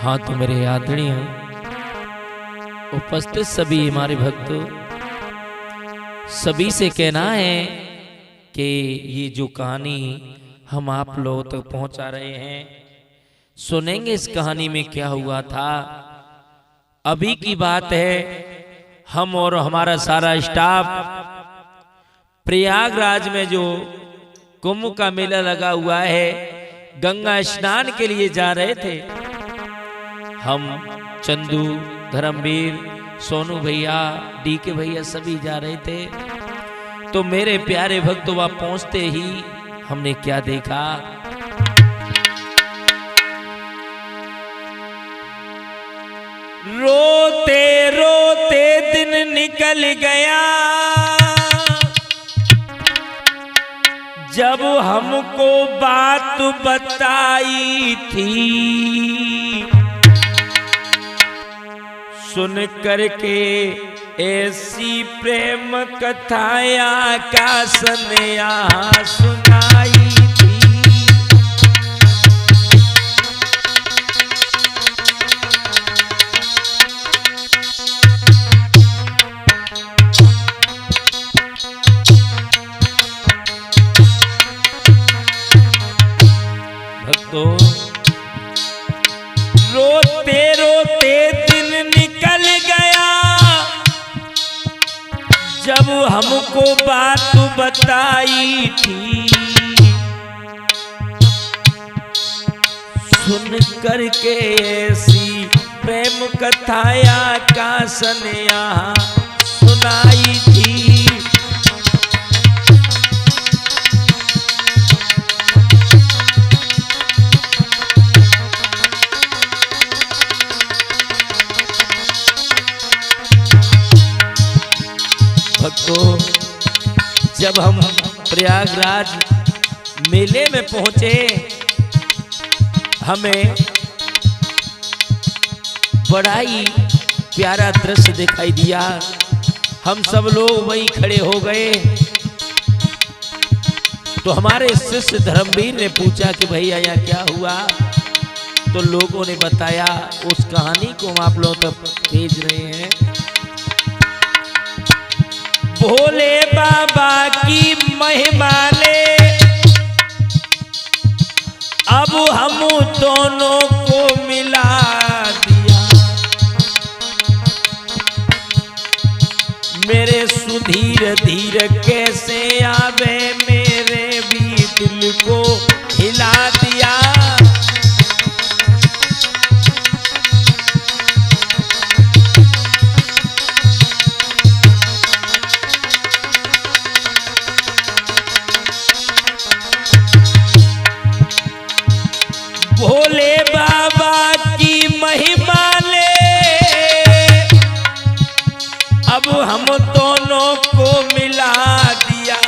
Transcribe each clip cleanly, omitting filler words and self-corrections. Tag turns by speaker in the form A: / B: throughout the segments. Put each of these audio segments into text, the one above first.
A: हाँ तो मेरे आदरणीय उपस्थित सभी हमारे भक्तों, सभी से कहना है कि ये जो कहानी हम आप लोगों तक पहुंचा रहे हैं, सुनेंगे इस कहानी में क्या हुआ था। अभी की बात है, हम और हमारा सारा स्टाफ प्रयागराज में जो कुंभ का मेला लगा हुआ है, गंगा स्नान के लिए जा रहे थे। हम चंदू, धर्मवीर, सोनू भैया, डीके भैया सभी जा रहे थे। तो मेरे प्यारे भक्त वहां पहुंचते ही हमने क्या देखा, रोते रोते दिन निकल गया जब हमको बात बताई थी। सुन करके ऐसी प्रेम कथाया आकाश ने यहाँ सुनाई थी। भक्तों, रोते रोते दिन निकल गया जब हमको बात बताई थी। सुन करके ऐसी प्रेम कथाया आकाश ने यहाँ सुनाई थी। भक्तों, जब हम प्रयागराज मेले में पहुंचे, हमें बड़ा ही प्यारा दृश्य दिखाई दिया। हम सब लोग वहीं खड़े हो गए। तो हमारे शिष्य धर्मवीर ने पूछा कि भैया यहाँ क्या हुआ। तो लोगों ने बताया, उस कहानी को हम आप लोगों तक भेज रहे हैं। भोले बाबा की महिमा ने अब हम दोनों को मिला दिया। मेरे सुधीर धीर कैसे आवे, मेरे भी दिल को हिला दिया। भोले बाबा की महिमा ने अब हम दोनों को मिला दिया।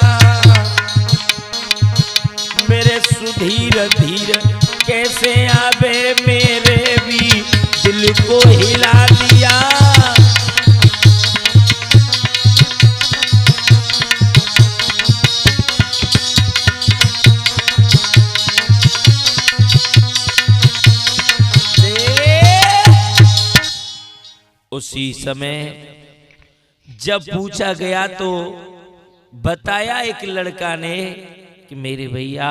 A: मेरे सुधीर धीर कैसे आवे, मेरे भी दिल को हिला दिया। उसी समय जब पूछा गया तो बताया एक लड़का ने कि मेरे भैया,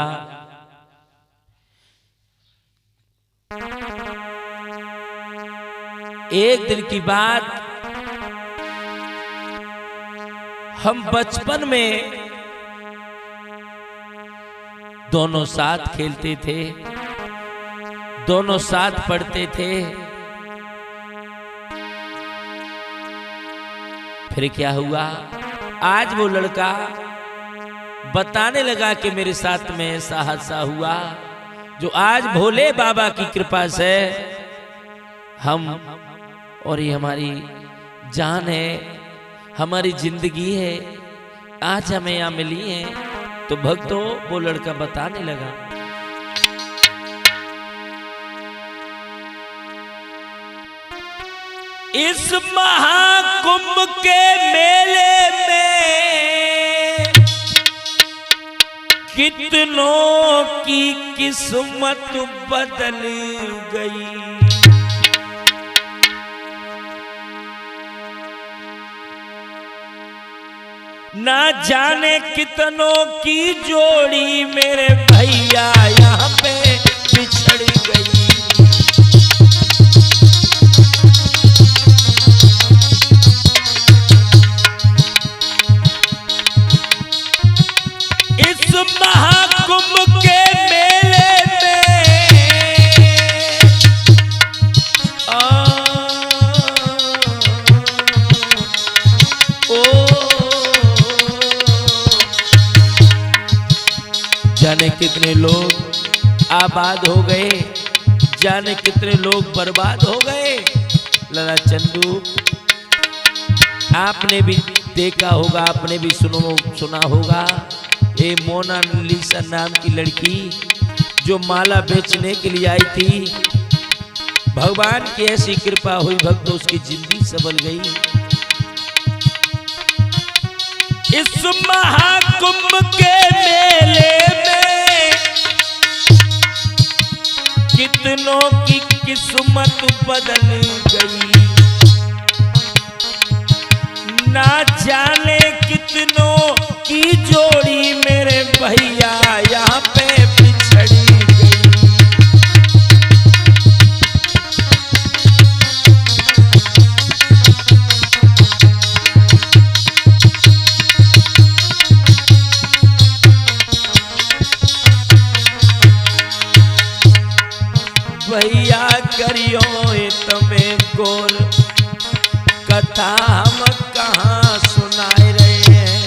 A: एक दिन की बात, हम बचपन में दोनों साथ खेलते थे, दोनों साथ पढ़ते थे। फिर क्या हुआ, आज वो लड़का बताने लगा कि मेरे साथ में ऐसा हादसा हुआ, जो आज भोले बाबा की कृपा से हम और ये हमारी जान है, हमारी जिंदगी है, आज हमें यहाँ मिली है। तो भक्तों, वो लड़का बताने लगा, इस महाकुंभ के मेले में कितनों की किस्मत बदल गई। ना जाने कितनों की जोड़ी मेरे भैया यहाँ पे बिछड़ गई। इस महाकुंभ के मेले में जाने कितने लोग आबाद हो गए, जाने कितने लोग बर्बाद हो गए। लाला चंदू, आपने भी देखा होगा, आपने भी सुना होगा, ये मोनालिसा नाम की लड़की जो माला बेचने के लिए आई थी, भगवान की ऐसी कृपा हुई भक्तों, उसकी जिंदगी संभल गई। इस महाकुंभ के मेले में कितनों की किस्मत बदल गई। ना जाने कितनों की जोड़ी मेरे भैया यहाँ पे बिछड़ी गई। भैया करियो तमें गोर कथा हम कहाँ सुनाए रहे हैं।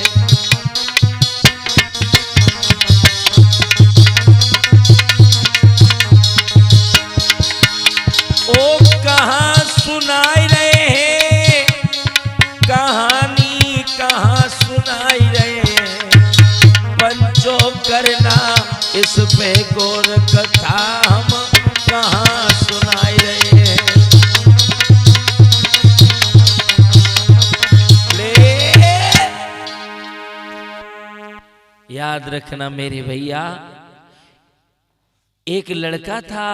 A: ओ कहाँ सुनाए रहे हैं, कहानी कहाँ सुनाई रहे हैं। पंचो करना इस पे गोर कथा हम कहाँ सुनाई रहे हैं। याद रखना मेरे भैया, एक लड़का था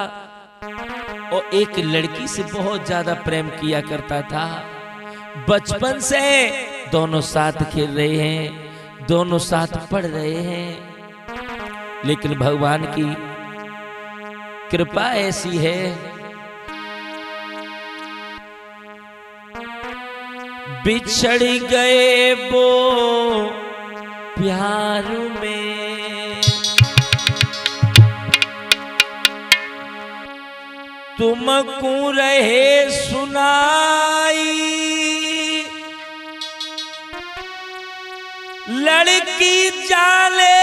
A: और एक लड़की से बहुत ज्यादा प्रेम किया करता था। बचपन से दोनों साथ खेल रहे हैं, दोनों साथ पढ़ रहे हैं, लेकिन भगवान की कृपा ऐसी है, बिछड़ गए वो प्यार में, तुमको रहे सुनाई। लड़की जाने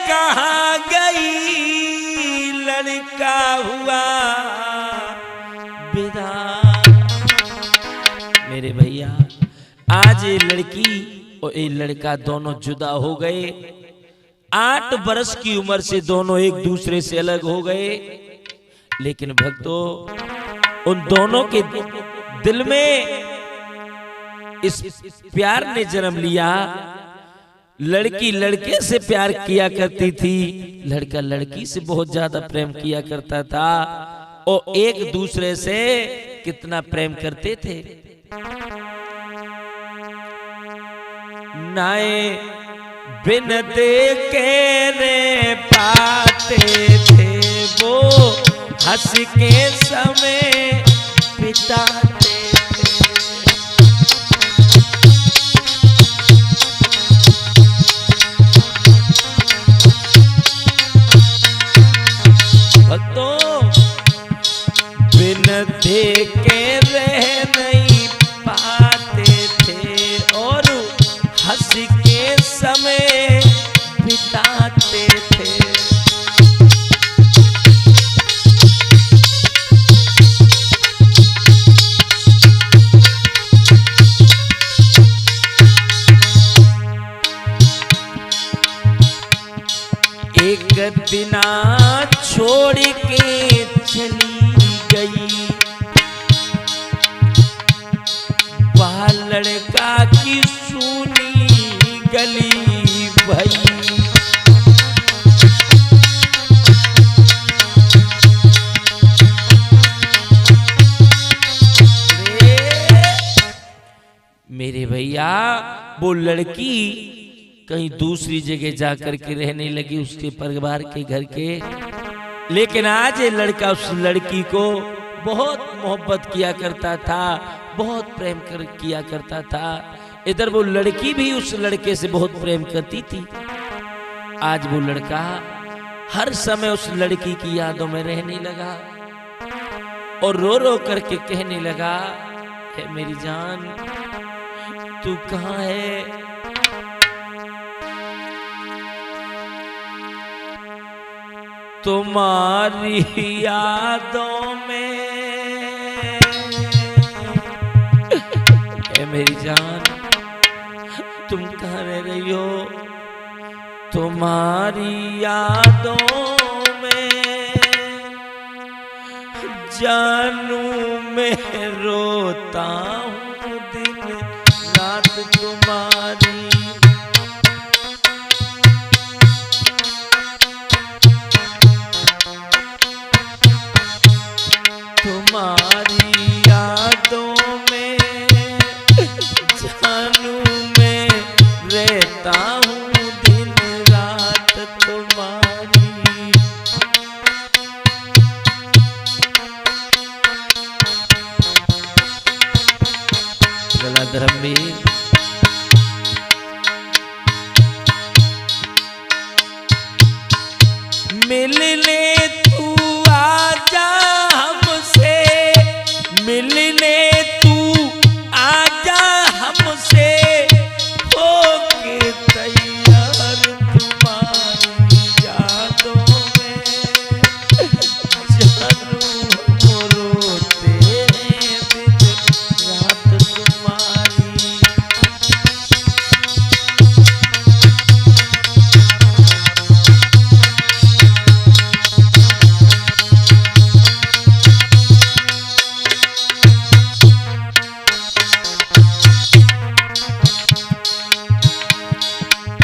A: कहाँ गई, लड़का हुआ विदा। मेरे भैया, आज ये लड़की और ये लड़का दोनों जुदा हो गए। 8 बरस की उम्र से दोनों एक दूसरे से अलग हो गए, लेकिन भक्तों, उन दोनों के दिल में इस प्यार ने जन्म लिया। लड़की लड़के से प्यार किया करती थी, लड़का लड़की से बहुत ज्यादा प्रेम किया करता था, और एक दूसरे से कितना प्रेम करते थे। नाए बिन देखे रे पाते थे, वो हंस के समय बिताते थे। भक्तों, बिन देखे रह नहीं पाते थे और हंस के समय बिताते थे। एक दिना छोड़ के चली गई, वह लड़का की सुनी गली भई। मेरे भैया, वो लड़की कहीं दूसरी जगह जाकर के रहने लगी उसके परिवार के घर के। लेकिन आज ये लड़का उस लड़की को बहुत मोहब्बत किया करता था, बहुत प्रेम किया करता था। इधर वो लड़की भी उस लड़के से बहुत प्रेम करती थी। आज वो लड़का हर समय उस लड़की की यादों में रहने लगा और रो रो करके कहने लगा, है मेरी जान तू कहाँ है? तुम्हारी यादों में है मेरी जान, तुम कहाँ रह रही हो? तुम्हारी यादों में जानू मैं रोता हूँ दिन रात तुम्हारी। तुम्हारी यादों में जानू मैं रहता हूँ दिन रात तुम्हारी। गलाधर में मिलने तू आजा हमसे, मिलने तू आजा हमसे, होके तैयार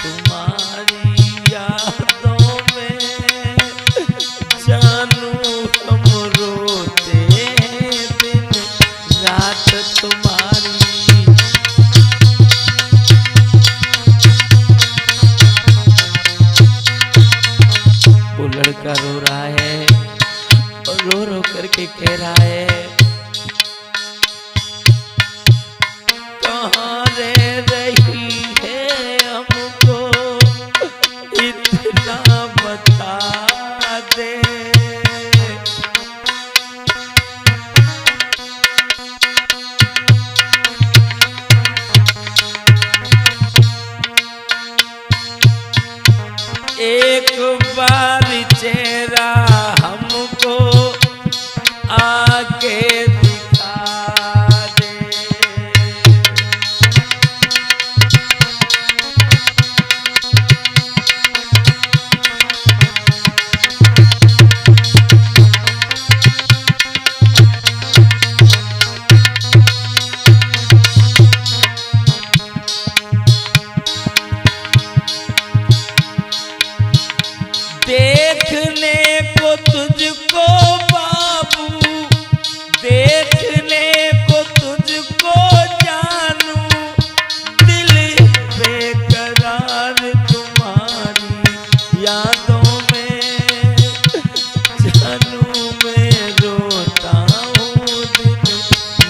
A: तुम्हारी यादों में जानू हम रोते हैं दिन रात तुम्हारी। लड़का रो रहा है और रो रो करके कह रहा है, कहाँ रह रही है हमको इतना बता दे। एक बार चेहरा हमको आके दिखा दे। देखने को तुझको बाबू, देखने को तुझको जानू, दिल बेकरार तुम्हारी यादों में जानू मैं रोता हूँ दिन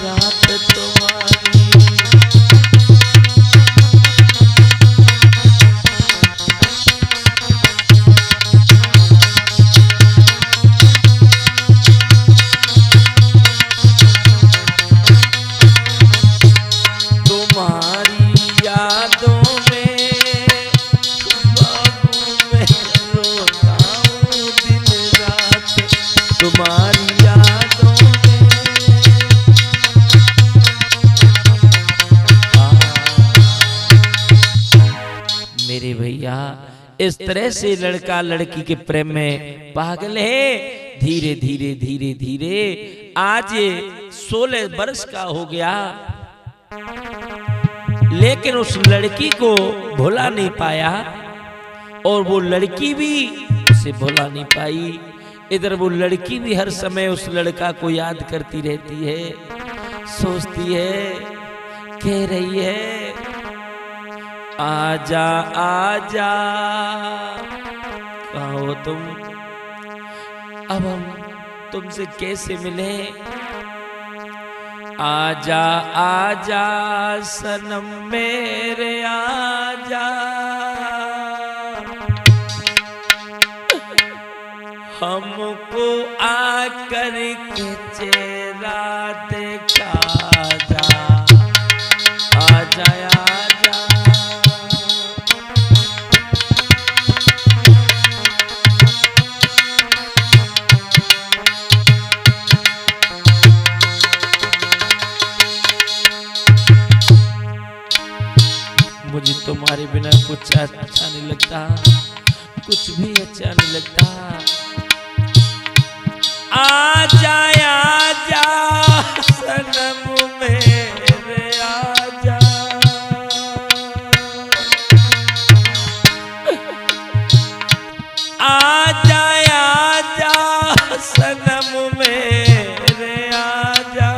A: रात तुम्हारी। मेरे भैया इस तरह से लड़का लड़की के प्रेम में पागल है। धीरे धीरे धीरे धीरे आज 16 वर्ष का हो गया, लेकिन उस लड़की को भुला नहीं पाया और वो लड़की भी उसे भुला नहीं पाई। इधर वो लड़की भी हर समय उस लड़का को याद करती रहती है, सोचती है, कह रही है आजा आजा, कहाँ हो तुम? अब हम तुमसे कैसे मिले? आजा आजा सनम मेरे आजा, हमको आकर के चेहरा देखा जा, आजा आजा। मुझे तुम्हारे बिना कुछ अच्छा नहीं लगता, कुछ भी अच्छा नहीं लगता। आजा आजा सनम मेरे आजा, आजा आजा सनम मेरे आजा।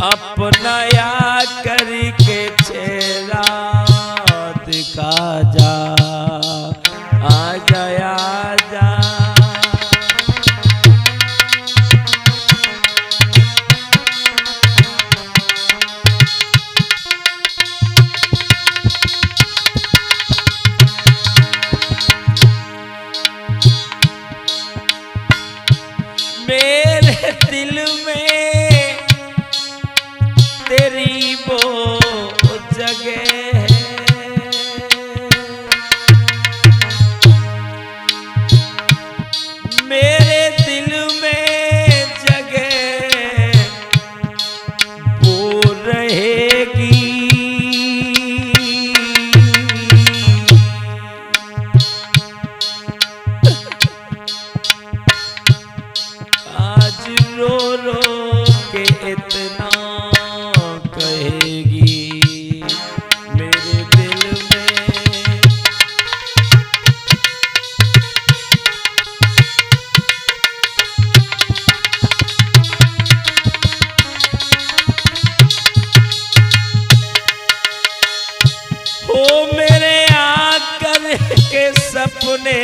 A: अपना या करके चेहरा दिखा जा, आजा आजा। मेरे दिल में तेरी वो जगह है, मेरे दिल में जगह वो रहेगी। आज रो रो के इतना कहेगी मेरे दिल में, हो मेरे आकर के सपने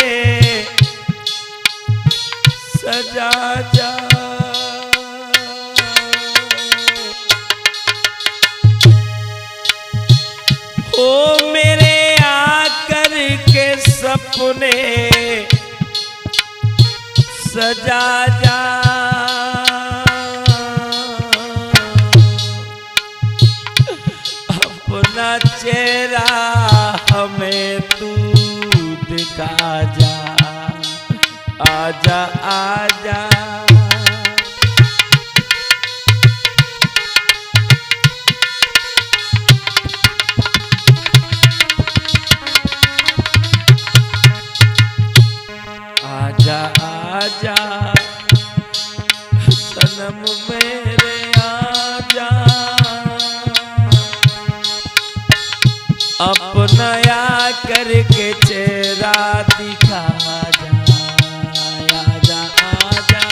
A: सजा जा। ओ मेरे आकर के सपने सजा जा, अपना चेहरा हमें तू दिखा जा, आजा आजा। आजा आजा सनम मेरे आजा, अपना या करके चेहरा दिखा जा, आजा आजा।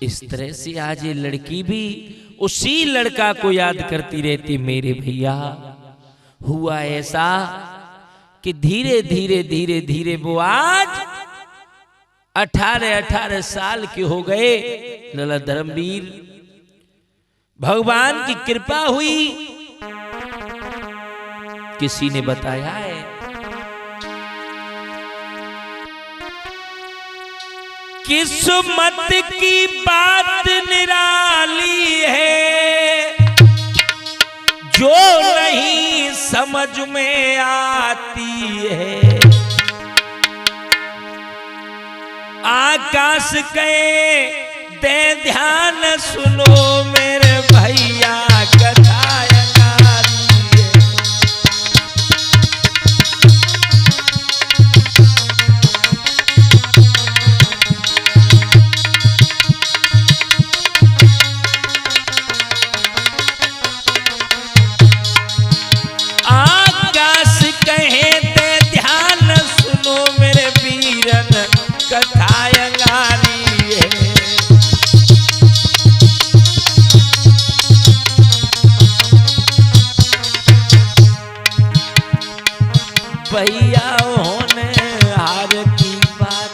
A: इस तरह से आज ये लड़की भी उसी लड़का को याद करती रहती। मेरे भैया हुआ ऐसा कि धीरे धीरे धीरे धीरे वो आज 18 साल के हो गए। लला धर्मवीर भगवान की कृपा हुई, किसी ने बताया है किस्मत की बात निराली है, जो नहीं समझ में आती है। आकाश के दे ध्यान सुनो मेरे भैया, कथा कथा अंगारी है। भैया होने हार की बात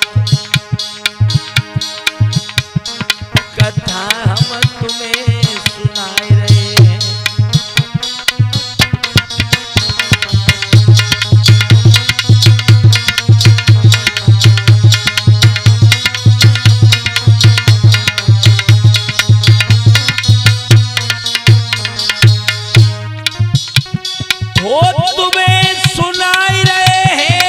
A: कथा हम तुम्हें सुनाए रहे हैं। हो तुम्हें सुनाई रहे हैं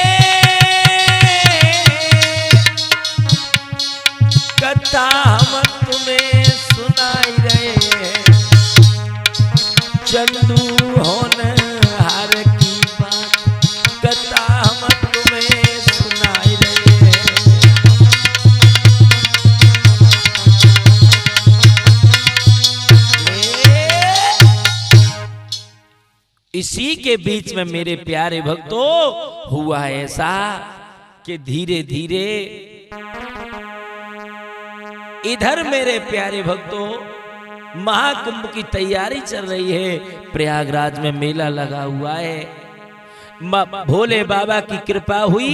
A: कथा हम तुम्हें सुनाई रहे हैं। चंदू होने हार की बात कथा हम तुम्हें सुनाई रहे हैं। इसी के बीच में मेरे प्यारे भक्तों हुआ ऐसा कि धीरे धीरे इधर मेरे प्यारे भक्तों महाकुंभ की तैयारी चल रही है। प्रयागराज में मेला लगा हुआ है। भोले बाबा की कृपा हुई,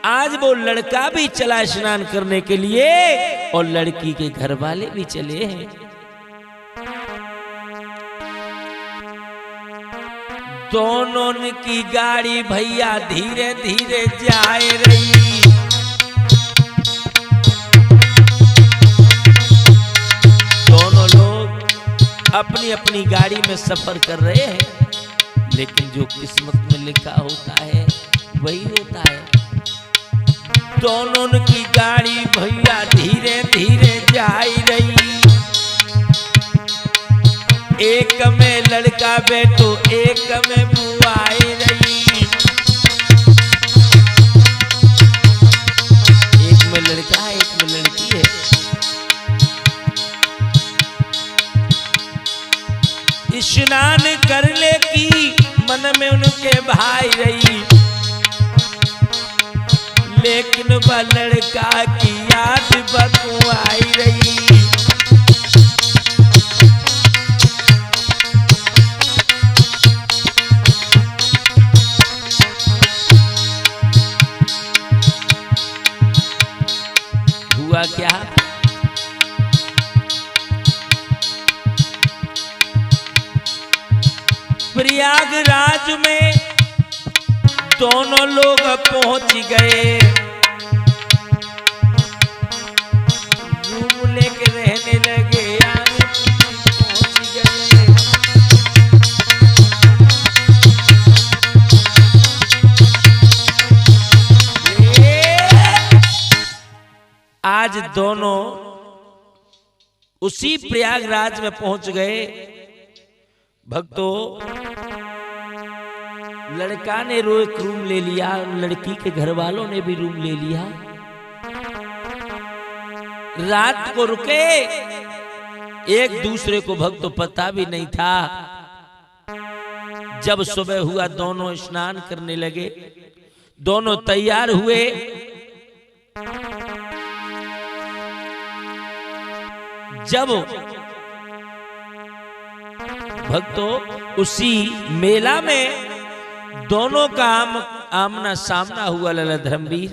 A: आज वो लड़का भी चला स्नान करने के लिए और लड़की के घर वाले भी चले हैं। दोनों की गाड़ी भैया धीरे धीरे जाए रही। दोनों लोग अपनी अपनी गाड़ी में सफर कर रहे हैं, लेकिन जो किस्मत में लिखा होता है वही होता है। दोनों की गाड़ी भैया धीरे धीरे जाई रही। एक में लड़का बैठो एक में बुआ आई रही। एक में लड़का है एक में लड़की है। स्नान करने की मन में उनके भाई रही, लेकिन वह लड़का की याद बकुआई रही। हुआ क्या, प्रयागराज में दोनों लोग पहुंच गए। रूम लेके रहने लगे, आगे पहुंच गए। आज दोनों उसी प्रयागराज में पहुंच गए। भक्तों, लड़का ने एक रूम ले लिया, लड़की के घर वालों ने भी रूम ले लिया। रात को रुके, एक दूसरे को भक्तों पता भी नहीं था। जब सुबह हुआ दोनों स्नान करने लगे, दोनों तैयार हुए। जब भक्तों उसी मेला में दोनों का आमना सामना हुआ। लला धर्मवीर,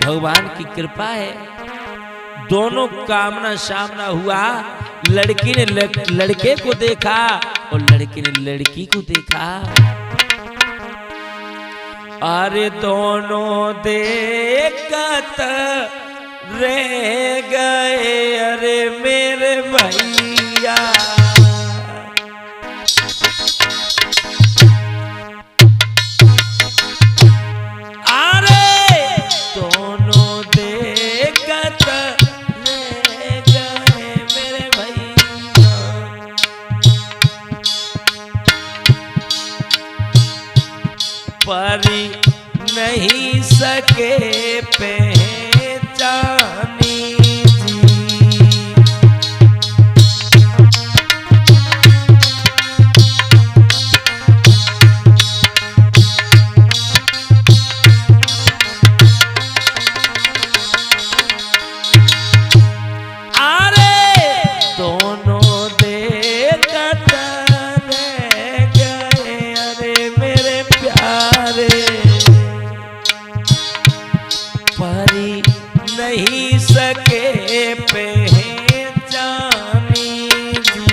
A: भगवान की कृपा है, दोनों का आमना सामना हुआ। लड़की ने लड़के को देखा और लड़के ने लड़की को देखा। अरे दोनों देखत रह गए, अरे मेरे भैया। अरे दोनों देखत रह गए मेरे भैया। परी नहीं सके पहचानी जी। परी नहीं सके पहचानी जी।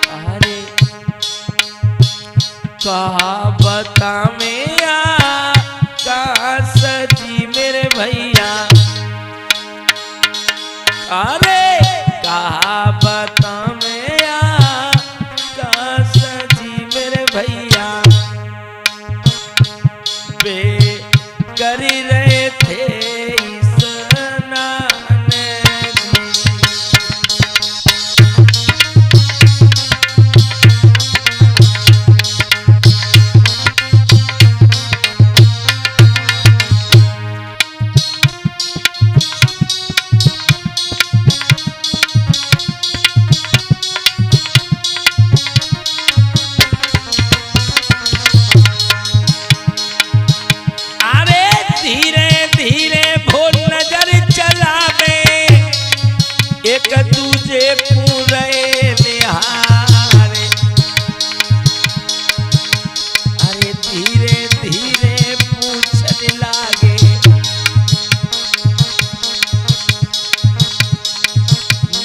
A: अरे कहा बता में सजी मेरे भैया, अरे कहा बता में सजी मेरे भैया, बे करी रहे थे स्नान जी। एक दूजे पूरे निहारे, अरे धीरे धीरे पूछने लागे,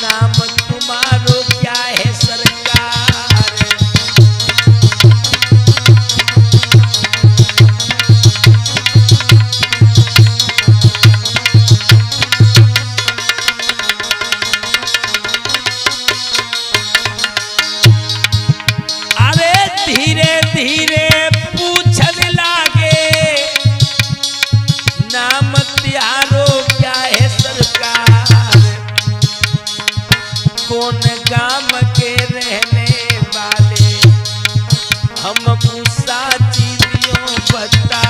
A: नाम तुम्हारो क्या है सरकार। धीरे धीरे पूछने लागे, नाम त्यारो क्या है सरकार, कौन गांव के रहने वाले, हमको साची दियो बताए।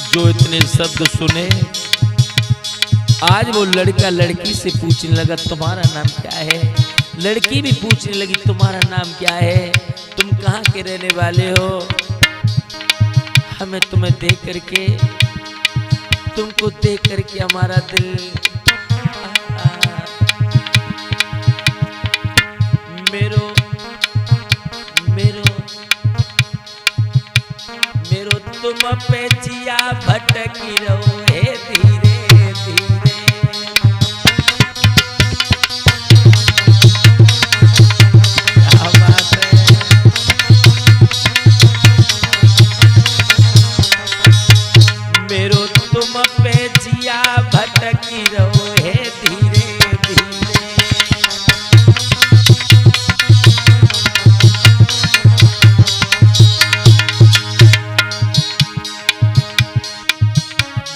A: जो इतने शब्द सुने, आज वो लड़का लड़की से पूछने लगा तुम्हारा नाम क्या है। लड़की भी पूछने लगी तुम्हारा नाम क्या है, तुम कहाँ के रहने वाले हो। हमें तुम्हें देख करके, तुमको देख करके हमारा दिल मेरो मेरो मेरो तुम पे जिया भटकी रहो है धीरे धीरे। क्या बात है। मेरो तुम पे जिया भटकी रहो है धीरे धीरे।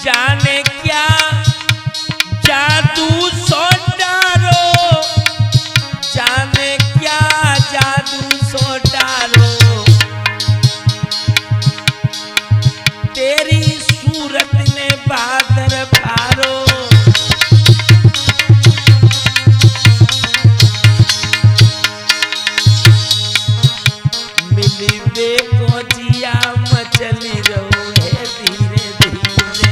A: जाने क्या जादू सो डारो, जाने क्या जादू सो डारो, तेरी सूरत ने बादल फारो। मिली देखो जिया मचली रहो है धीरे धीरे।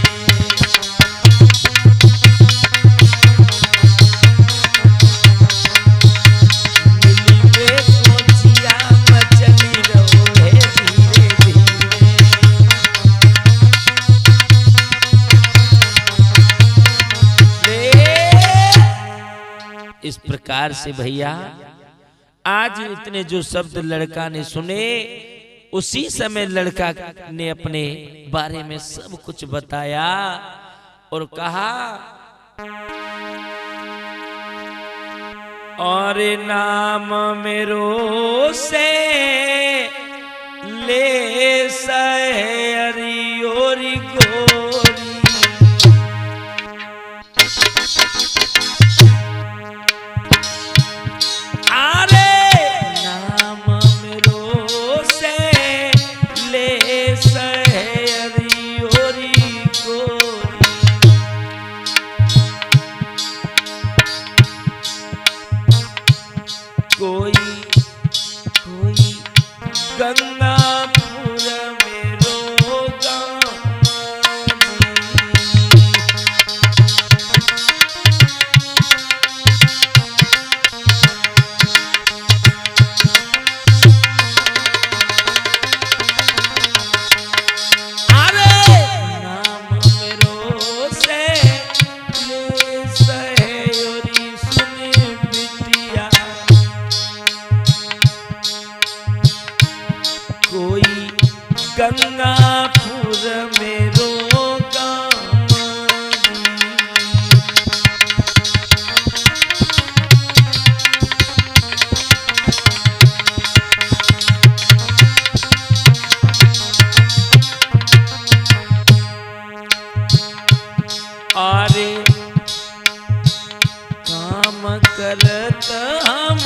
A: मिली देखो जिया मचली रहो है धीरे धीरे। इस प्रकार से भैया आज इतने जो शब्द लड़का ने सुने, उसी समय लड़का ने अपने बारे में सब कुछ बताया और कहा, और नाम मेरो से ले सहरियोरी गोरी, सहरियोरी को गंगापुर मेरो गाम अरे काम करत हम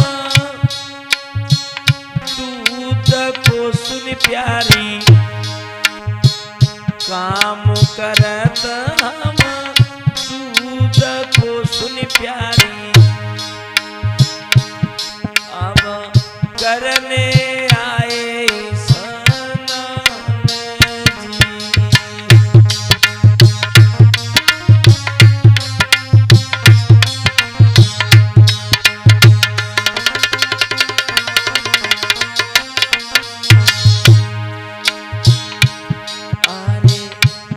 A: दूध को सुन प्यारी काम करत हम दूध को सुन प्यारी अब करने आए स्नान जी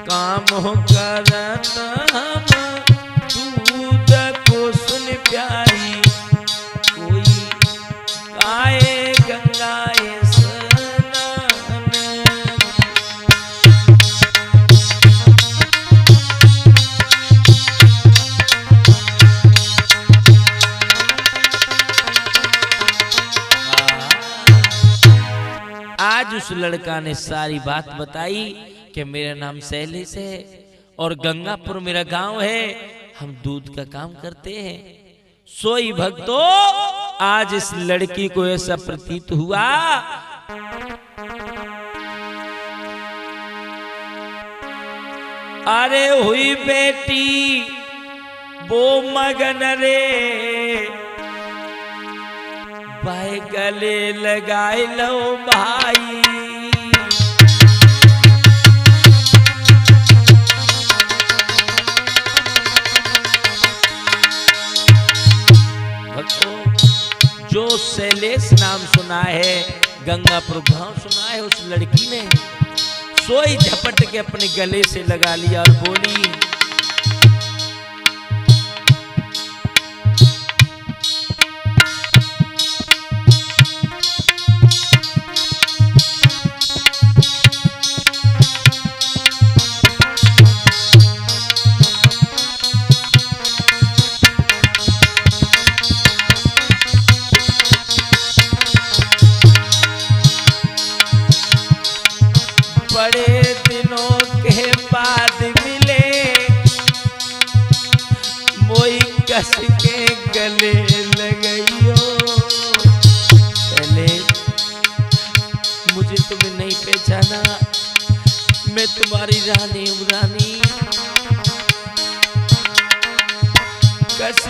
A: काम करत हम दूध को सुन प्यारी कोई आए गंगाए स्नान आज उस लड़का ने सारी बात बताई कि मेरा नाम शैलेश है और गंगापुर मेरा गांव है, हम दूध का काम करते हैं। सोई भक्तों आज इस लड़की को ऐसा प्रतीत हुआ अरे हुई बेटी वो मगन रे भाई गले लगाए लो भाई जो शैलेश नाम सुना है गंगापुर गांव सुना है उस लड़की ने सोई झपट के अपने गले से लगा लिया और बोली बड़े दिनों के बाद मिले मोई कस के गले लगइयो पहले मुझे तुम्हें नहीं पहचाना मैं तुम्हारी रानी हूँ रानी कस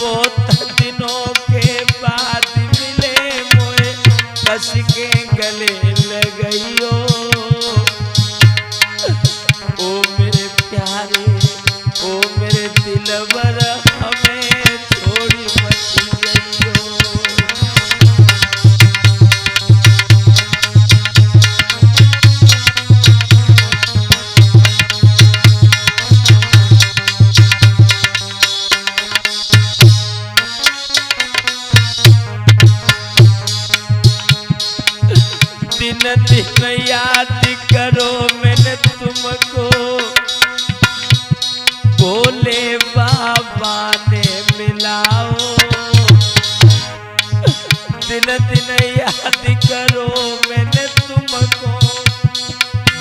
A: बहुत दिनों के बाद मिले मोए कस के गले लगइयो ओ मेरे प्यारे ओ मेरे दिलवर हमें छोड़ी मत जाइयो दिन दिन याद करो मैंने तुमको बोले बाबा ने मिलाओ दिन दिन याद करो मैंने तुमको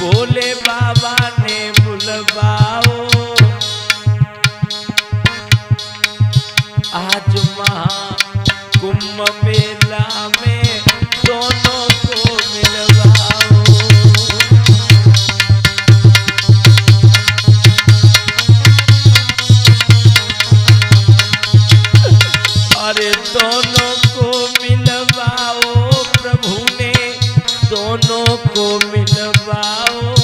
A: बोले बाबा ने बुलवाओ आज महाकुंभ मेला में दोनों को मिलवाओ अरे दोनों को मिलवाओ प्रभु ने दोनों को मिलवाओ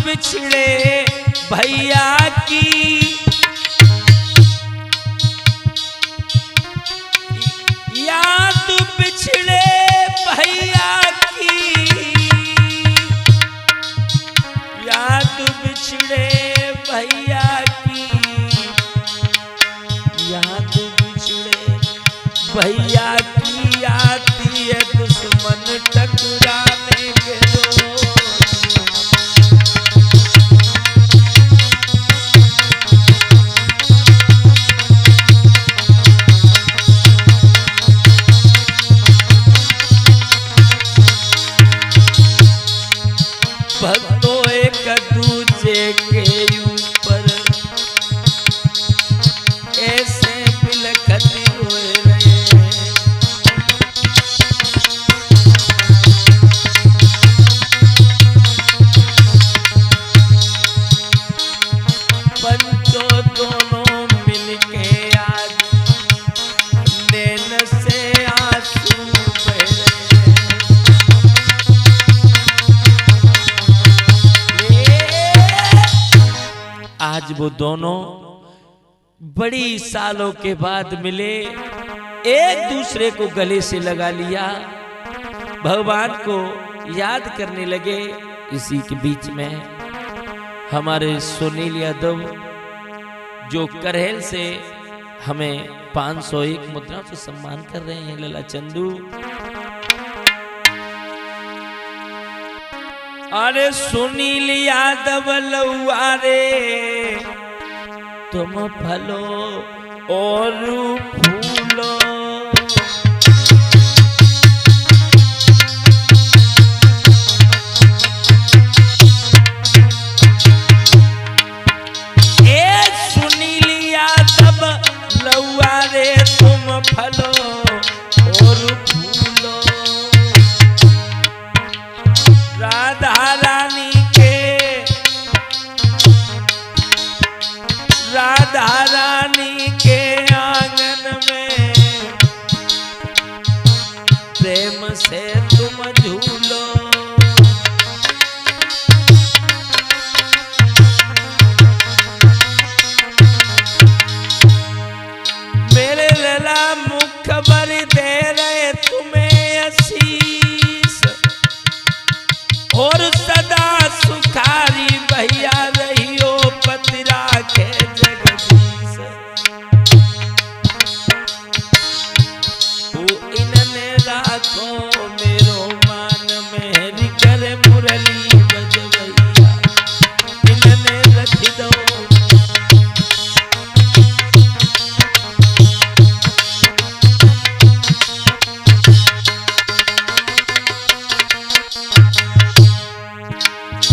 A: बिछड़े भैया की, याद बिछड़े भैया की, याद बिछड़े भैया की, याद बिछड़े भैया की, आती है दुश्मन टकराने के रोज। भक्तों एक दूजे के ऊपर ऐसे बिलखत रोए रहे हैं। पंचों दोनों मिलके आज नैन से आंसू बह रहे हैं। आज वो दोनों बड़ी सालों के बाद मिले, एक दूसरे को गले से लगा लिया, भगवान को याद करने लगे। इसी के बीच में हमारे सुनील यादव जो करहेल से हमें 501 मुद्रा से सम्मान कर रहे हैं, लला चंदू। अरे सुनील यादव लौआ रे तुम फलो और फूलो, ए सुनील यादव लौआ रे तुम फलो और फूलो, राधा रानी के, राधा रानी के आंगन में प्रेम से तुम झूलो। मेरे लला मुखबर दे रहे तुम्हें आशीष, और सदा सुखारी भैया रहियो पति राखे जगदीश। तू इनने राखो मेरो मान मेहरी करे मुरली बजवैया, इनने रख दो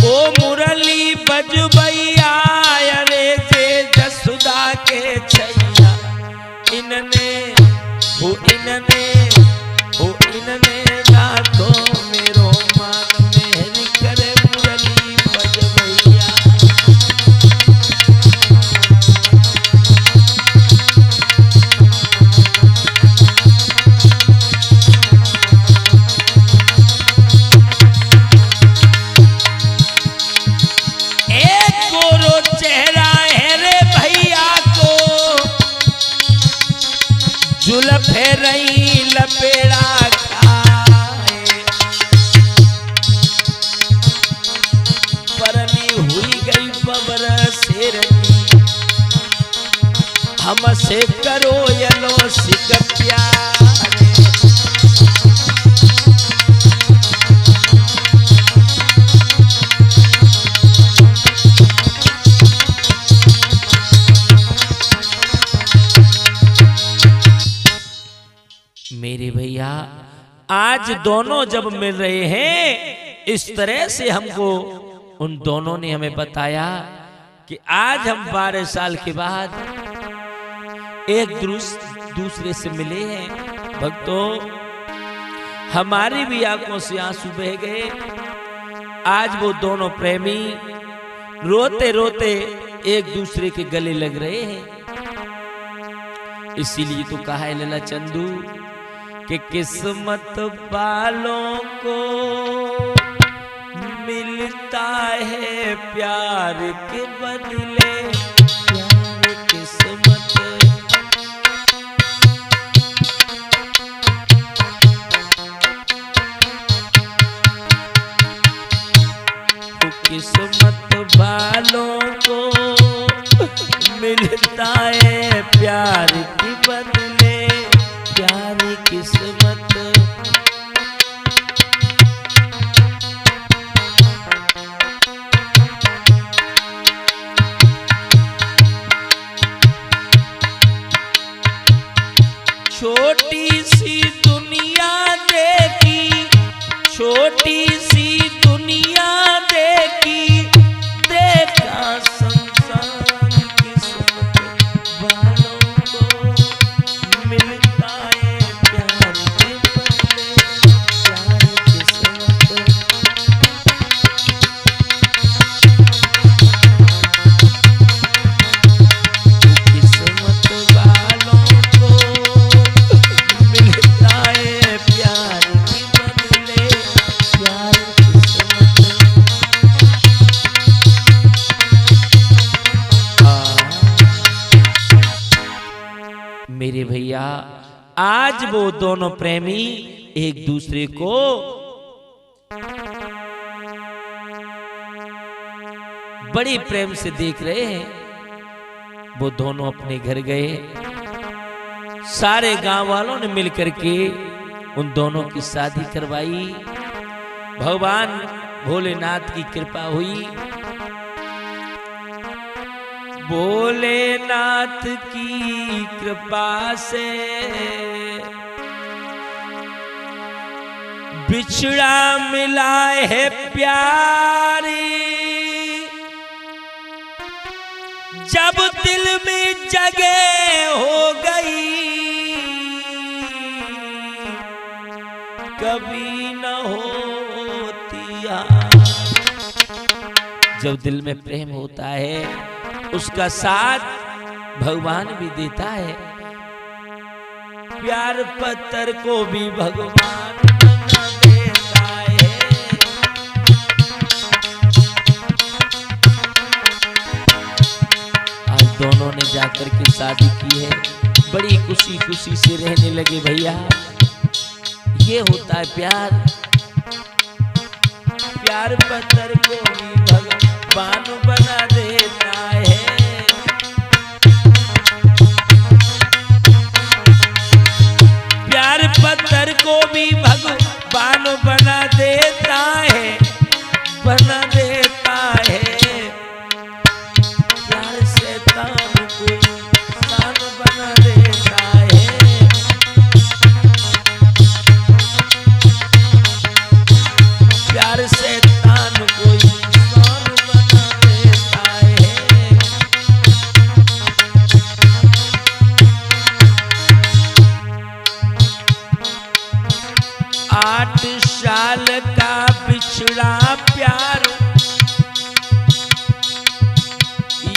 A: ओ मुरली बजबैया, अरे जे जसुदा के छैया, इनने हो इनने राखो मेरो मान मेहरी करे मुरली बजबैया। चेहरा है रे भैया को, जुल्फ रही लपेड़ा खाए, परनी हुई गई बबर शेर की, हमसे करो यलो सिक प्यारे। मेरे भैया आज दोनों जब मिल रहे हैं, इस तरह से हमको उन दोनों ने हमें बताया कि आज हम 12 साल के बाद एक दूसरे से मिले हैं। भक्तों, हमारी भी आंखों से आंसू बह गए। आज वो दोनों प्रेमी रोते रोते एक दूसरे के गले लग रहे हैं। इसीलिए तो कहा है लला चंदू कि किस्मत वालों को मिल मिलता है प्यार के बदले, प्यार किस्मत। किस्मत वालों को मिलता है प्यार के बदले, प्यार किस्मत। छोटी सी दुनिया देखी, छोटी सी दुनिया देखी, देखा संसार किस्मत वालों को मिलता है प्यार के बदले, प्यार किस्मत। किस्मत वालों को मिलता है प्यार के बदले, प्यार किस्मत। मेरे भैया, आज वो दोनों प्रेमी एक दूसरे को बड़ी प्रेम से देख रहे हैं। वो दोनों अपने घर गए, सारे गांव वालों ने मिलकर के उन दोनों की शादी करवाई। भगवान भोलेनाथ की कृपा हुई। भोलेनाथ की कृपा से बिछड़ा मिला है प्यारी, जब दिल में जगह हो गई, कभी न होती यार। जब दिल में प्रेम होता है उसका साथ भगवान भी देता है। प्यार पत्थर को भी भगवान बना देता है। आज दोनों ने जाकर के शादी की है, बड़ी खुशी खुशी से रहने लगे भैया। ये होता है प्यार। प्यार पत्थर को भी भगवान बना देता है। प्यार पत्थर को भी भगवान बना देता है, बना देता है। प्यार शैतान को इंसान बना देता है। प्यार शैतान को इंसान बना देता है। 8 साल का बिछड़ा प्यार,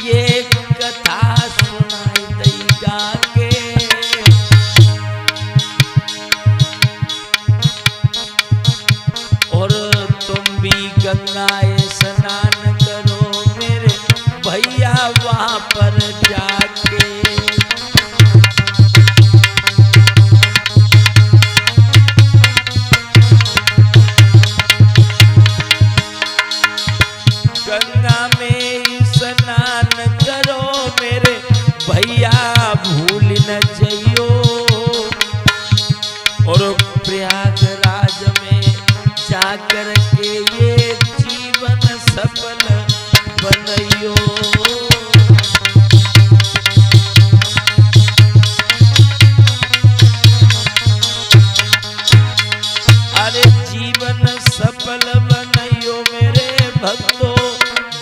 A: ये कथा सुनाई देगा के। और तुम भी गंगाए स्नान करो मेरे भैया वहां पर जाके। गंगा में स्नान करो मेरे भैया, भूल न जइयो। और प्रयागराज में जाकर के ये जीवन सफल बनइयो। अरे जीवन सफल बनइयो मेरे भक्तों,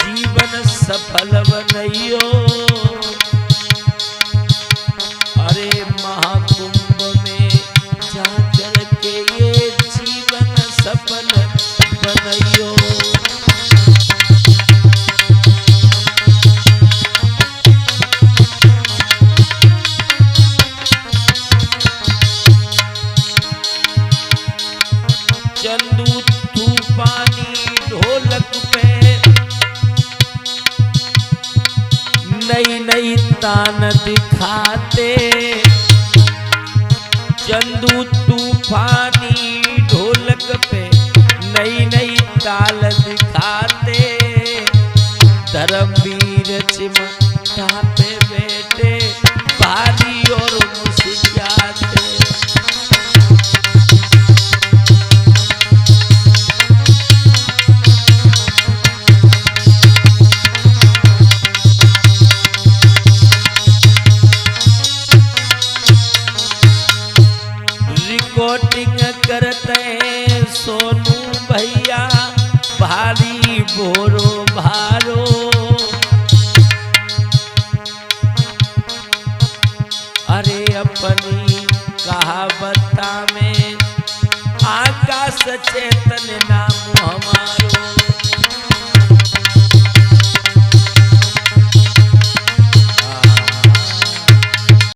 A: जीवन सफल बनइयो। अरे महाकुंभ में जाकर के ये जीवन सफल बनइयो। चंदू तूफानी ढोलक पे नई नई तान दिखाते, चंदू तूफानी ढोलक पे नई नई ताल दिखाते, धर्मवीर चिमटा पे बैठे भारी और मुस्कुराते। रिकॉर्डिंग करते सोनू भैया भारी बोरो भारो, अरे अपनी कहावत में आकाश चेतन नाम हमारो।